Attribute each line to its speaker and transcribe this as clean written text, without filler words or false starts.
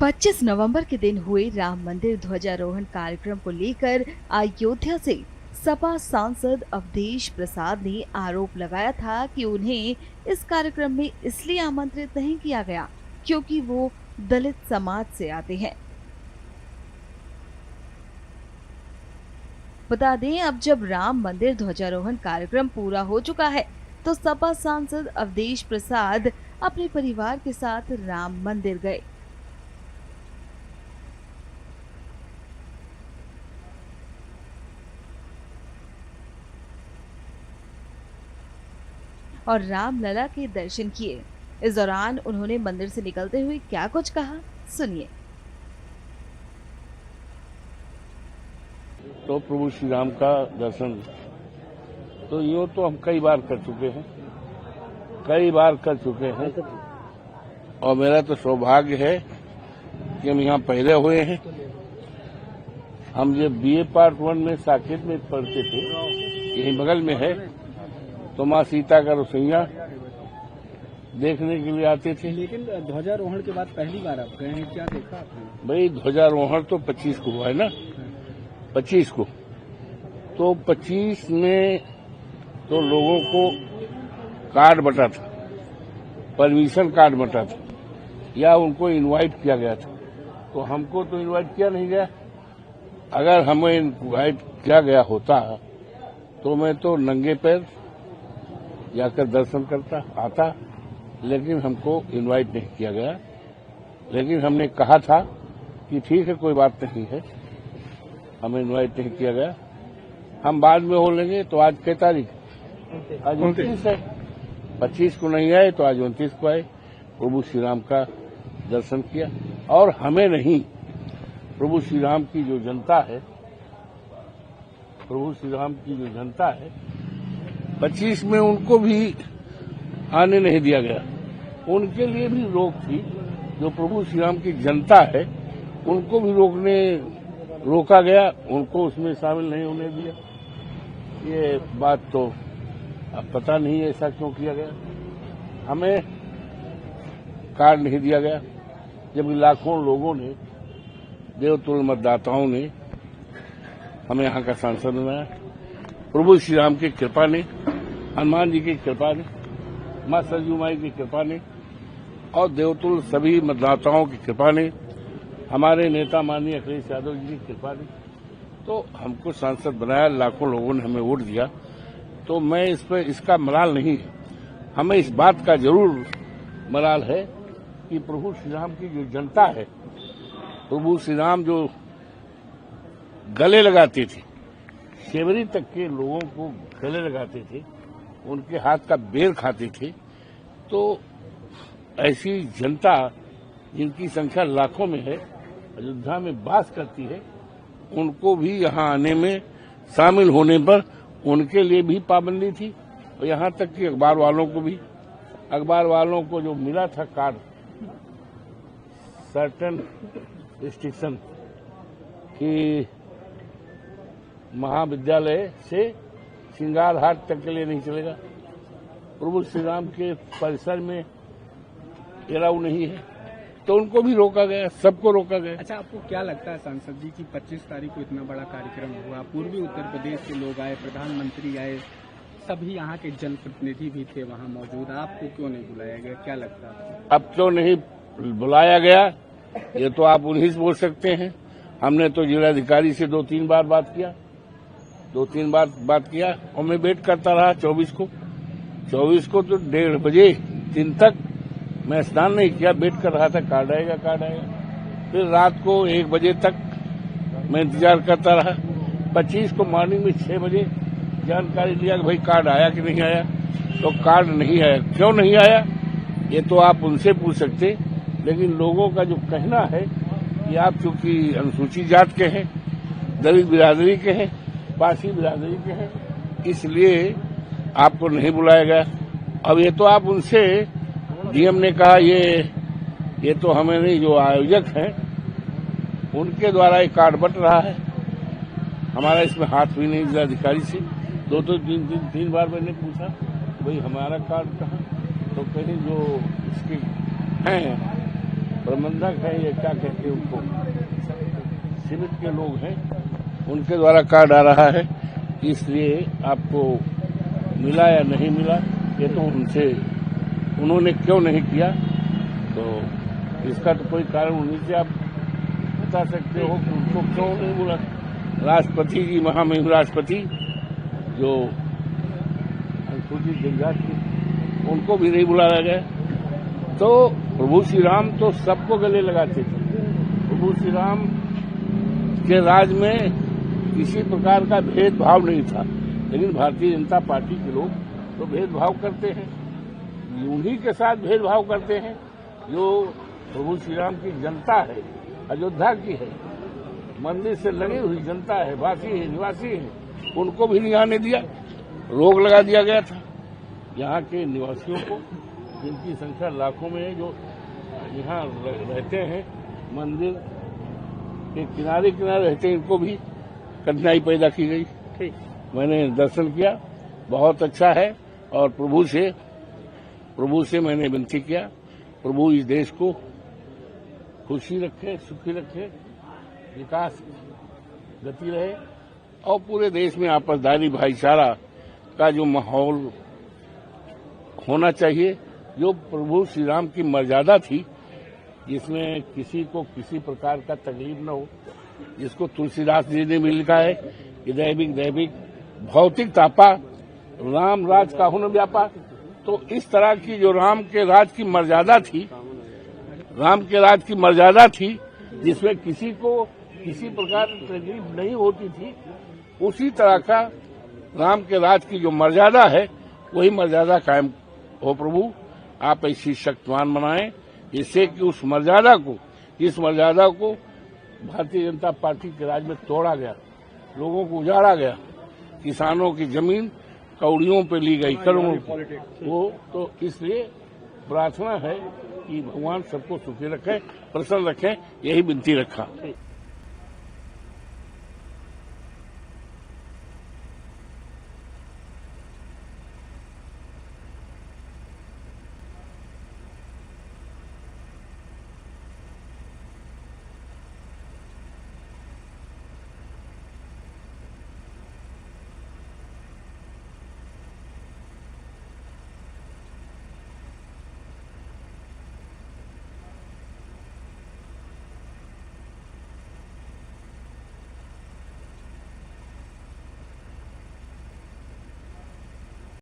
Speaker 1: 25 नवंबर के दिन हुए राम मंदिर ध्वजारोहण कार्यक्रम को लेकर अयोध्या से सपा सांसद अवधेश प्रसाद ने आरोप लगाया था कि उन्हें इस कार्यक्रम में इसलिए आमंत्रित नहीं किया गया क्योंकि वो दलित समाज से आते हैं। बता दें, अब जब राम मंदिर ध्वजारोहण कार्यक्रम पूरा हो चुका है तो सपा सांसद अवधेश प्रसाद अपने परिवार के साथ राम मंदिर गए और रामलला के दर्शन किए। इस दौरान उन्होंने मंदिर से निकलते हुए क्या कुछ कहा, सुनिए।
Speaker 2: तो प्रभु श्री राम का दर्शन तो यूँ तो हम कई बार कर चुके हैं और मेरा तो सौभाग्य है कि हम यहाँ पहले हुए हैं। हम जब बीए पार्ट 1 में साकेत में पढ़ते थे, यही बगल में है, तो माँ सीता का रसोईया देखने के लिए आते थे।
Speaker 3: लेकिन ध्वजारोहण के बाद पहली बार आप गए हैं, क्या देखा आपने?
Speaker 2: भाई ध्वजारोहण तो 25 को हुआ है ना, 25 को, तो 25 में तो लोगों को कार्ड बटा था, परमिशन कार्ड बटा था, या उनको इनवाइट किया गया था। तो हमको तो इनवाइट किया नहीं गया। अगर हमें इनवाइट किया गया होता तो मैं तो नंगे पैर जाकर दर्शन करता आता, लेकिन हमको इनवाइट नहीं किया गया। लेकिन हमने कहा था कि ठीक है, कोई बात नहीं है, हमें इनवाइट नहीं किया गया, हम बाद में हो लेंगे। तो आज क्या तारीख? आज 29 है। 25 को नहीं आए तो आज 29 को आए, प्रभु श्री राम का दर्शन किया। और हमें नहीं, प्रभु श्री राम की जो जनता है, 25 में उनको भी आने नहीं दिया गया। उनके लिए भी रोक थी, जो प्रभु श्री राम की जनता है उनको भी रोका गया, उनको उसमें शामिल नहीं होने दिया। ये बात तो अब पता नहीं ऐसा क्यों किया गया। हमें कार्ड नहीं दिया गया, जब लाखों लोगों ने, देवतुल्य मतदाताओं ने हमें यहाँ का सांसद बनाया। प्रभु श्री राम की कृपा ने, हनुमान जी की कृपा ने, माँ सरयू माई की कृपा ने और देवतुल्य सभी मतदाताओं की कृपा ने, हमारे नेता माननीय अखिलेश यादव जी की कृपा ने तो हमको सांसद बनाया। लाखों लोगों ने हमें वोट दिया। तो मैं इस पर इसका मलाल नहीं है, हमें इस बात का जरूर मलाल है कि प्रभु श्री राम की जो जनता है, प्रभु श्री राम जो गले लगाते थे, शेवरी तक के लोगों को गले लगाते थे, उनके हाथ का बेर खाते थे, तो ऐसी जनता जिनकी संख्या लाखों में है, अयोध्या में वास करती है, उनको भी यहाँ आने में, शामिल होने पर उनके लिए भी पाबंदी थी। और यहाँ तक कि अखबार वालों को जो मिला था कार्ड, सर्टेन रिस्ट्रिक्शन कि महाविद्यालय से श्रृंगार हाट तक के लिए नहीं चलेगा, प्रभु श्री राम के परिसर में एलाउ नहीं है, तो उनको भी रोका गया, सबको रोका गया।
Speaker 3: अच्छा, आपको क्या लगता है सांसद जी की 25 तारीख को इतना बड़ा कार्यक्रम हुआ, पूर्वी उत्तर प्रदेश के लोग आए, प्रधानमंत्री आए, सभी यहाँ के जनप्रतिनिधि भी थे वहाँ मौजूद, आपको क्यों नहीं बुलाया गया, क्या लगता है?
Speaker 2: अब क्यों नहीं बुलाया गया, ये तो आप उन्हीं से बोल सकते हैं। हमने तो जिलाधिकारी से 2-3 बार बात किया और मैं वेट करता रहा 24 को तो 1:30 बजे दिन तक मैं स्नान नहीं किया, वेट कर रहा था, कार्ड आएगा। फिर रात को 1 बजे तक मैं इंतजार करता रहा। 25 को मॉर्निंग में 6 बजे जानकारी लिया कि भाई कार्ड आया कि नहीं आया, तो कार्ड नहीं आया। क्यों नहीं आया ये तो आप उनसे पूछ सकते, लेकिन लोगों का जो कहना है कि आप चूंकि अनुसूचित जात के हैं, दलित बिरादरी के हैं, पारसी बिरादरी के हैं, इसलिए आपको नहीं बुलाया गया। अब ये तो आप उनसे, डीएम ने कहा ये तो हमें नहीं, जो आयोजक हैं उनके द्वारा ये कार्ड बट रहा है, हमारा इसमें हाथ भी नहीं। जिलाधिकारी से 2-3 बार मैंने पूछा भाई हमारा कार्ड कहाँ, तो कहीं जो इसके हैं प्रबंधक है, ये क्या कहते हैं उनको, सीमित के लोग हैं, उनके द्वारा काट आ रहा है। इसलिए आपको मिला या नहीं मिला ये तो उनसे, उन्होंने क्यों नहीं किया तो इसका तो कोई कारण उन्हीं से आप बता सकते हो कि उनको क्यों नहीं बोला। राष्ट्रपति जी, महामहिम राष्ट्रपति जो अनुसूचित जनजाति, उनको भी नहीं बुलाया गया। तो प्रभु श्री राम तो सबको गले लगाते थे। प्रभु श्री राम के राज में किसी प्रकार का भेदभाव नहीं था, लेकिन भारतीय जनता पार्टी के लोग तो भेदभाव करते हैं, उन्हीं के साथ भेदभाव करते हैं जो प्रभु श्री राम की जनता है, अयोध्या की है, मंदिर से लगी हुई जनता है, वासी है, निवासी है, उनको भी नहीं आने दिया। रोक लगा दिया गया था। यहाँ के निवासियों को, जिनकी संख्या लाखों में है, जो यहाँ रहते हैं, मंदिर के किनारे किनारे रहते हैं, इनको भी कठिनाई पैदा की गई। मैंने दर्शन किया, बहुत अच्छा है। और प्रभु से मैंने विनती किया, प्रभु इस देश को खुशी रखे, सुखी रखे, विकास गति रहे और पूरे देश में आपसदारी भाईचारा का जो माहौल होना चाहिए, जो प्रभु श्री राम की मर्यादा थी, जिसमें किसी को किसी प्रकार का तकलीफ न हो, जिसको तुलसीदास जी ने भी लिखा है कि दैविक भौतिक तापा राम राज काहू न व्यापा। तो इस तरह की जो राम के राज की मर्यादा थी, जिसमें किसी को किसी प्रकार की तकलीफ नहीं होती थी, उसी तरह का राम के राज की जो मर्यादा है, वही मर्यादा कायम हो। प्रभु आप ऐसी शक्तिमान बनाएं जिससे कि इस मर्यादा को भारतीय जनता पार्टी के राज में तोड़ा गया, लोगों को उजाड़ा गया, किसानों की जमीन कौड़ियों पे ली गई, करोड़ों वो। तो इसलिए प्रार्थना है कि भगवान सबको सुखी रखें, प्रसन्न रखें, यही विनती रखा।